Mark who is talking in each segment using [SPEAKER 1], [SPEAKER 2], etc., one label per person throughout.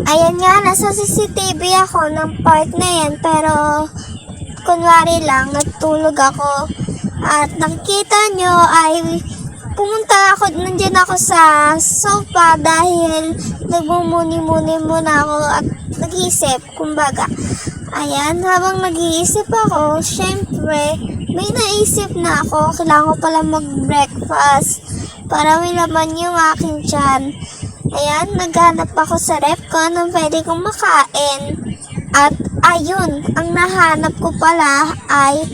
[SPEAKER 1] Ayan nga, nasa CCTV ako ng part na yan, pero kunwari lang, natulog ako. At nakikita nyo ay nandiyan ako sa sofa dahil nagmumuni-muni muna ako at nag-iisip, kumbaga. Ayan, habang nag-iisip ako, syempre, may naisip na ako, kailangan ko pala mag-breakfast para may laman yung aking tiyan. Ayan, naghanap ako sa ref ko anong pwede kong makain. At ayun, ang nahanap ko pala ay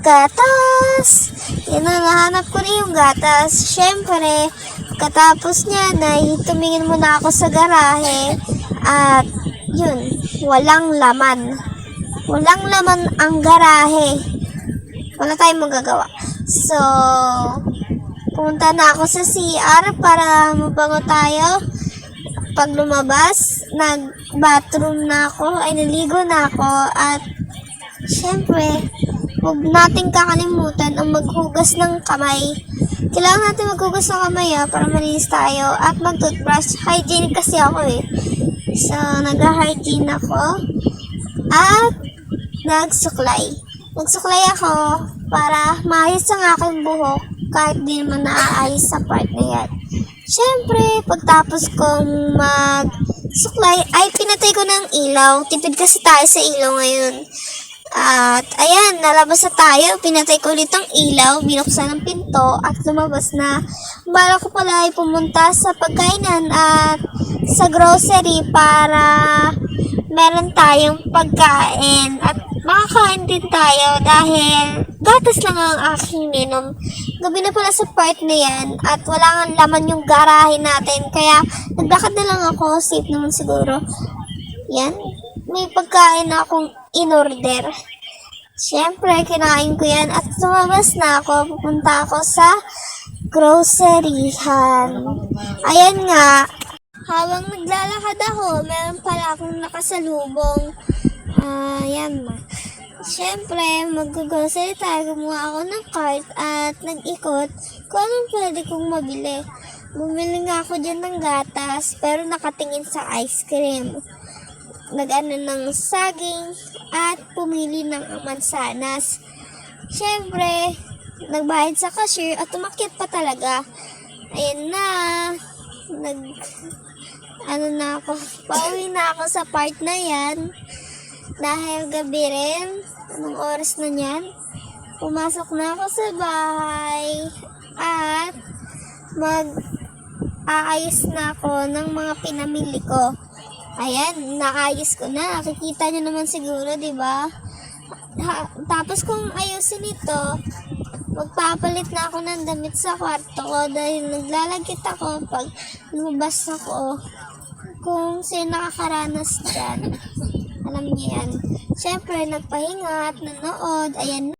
[SPEAKER 1] gatas. Yan ang nahanap ko rin yung gatas. Syempre, katapos niya na tumingin muna ako sa garahe. At yun, walang laman. Walang laman ang garahe. Wala tayong magagawa. So, pumunta na ako sa CR para mabango tayo. Pag lumabas, nag-bathroom na ako, ay naligo na ako. At syempre, huwag nating kakalimutan ang maghugas ng kamay. Kailangan natin maghugas ng kamay para malinis tayo. At mag-toothbrush. Hygienic kasi ako eh. So, nag-hygiene ako. At nagsuklay. Nagsuklay ako para maayos ang aking buhok kahit di naman naaayos sa part na yan. Siyempre, pagtapos kong magsuklay, ay pinatay ko ng ilaw. Tipid kasi tayo sa ilaw ngayon. At ayan, nalabas na tayo. Pinatay ko ulit ang ilaw, binuksan ang pinto at lumabas na. Bala ko pala ay pumunta sa pagkainan at sa grocery para meron tayong pagkain. At makakain din tayo dahil gatas lang ang aking minom. Gabi na pala sa part na yan at wala nga laman yung garahe natin. Kaya naglakad na lang ako, safe naman siguro. Yan, may pagkain na akong in-order. Siyempre, kinain ko yan at lumabas na ako. Pupunta ako sa groceryhan. Ayan nga, habang naglalakad ako, meron pala akong nakasalubong. Ayan na. Siyempre, mag-grocery tayo. Gumawa ako ng cart at nag-ikot kung anong pwede kong mabili. Bumili nga ako dyan ng gatas pero nakatingin sa ice cream. Nag-ano ng saging at pumili ng mansanas. Siyempre, nagbayad sa cashier at umakyat pa talaga. Ayan na. Pauwi na ako sa part na yan. Dahil gabi rin, anong oras na yan? Pumasok na ako sa bahay at mag-aayos na ako ng mga pinamili ko. Ayan, naayos ko na. Nakikita nyo naman siguro, di ba? Tapos kung ayusin ito, magpapalit na ako ng damit sa kwarto ko dahil naglalagkit ako pag lumabas ako. Kung sino nakakaranas dyan, alam niyo yan. Siyempre, nagpahinga at nanood. Ayan.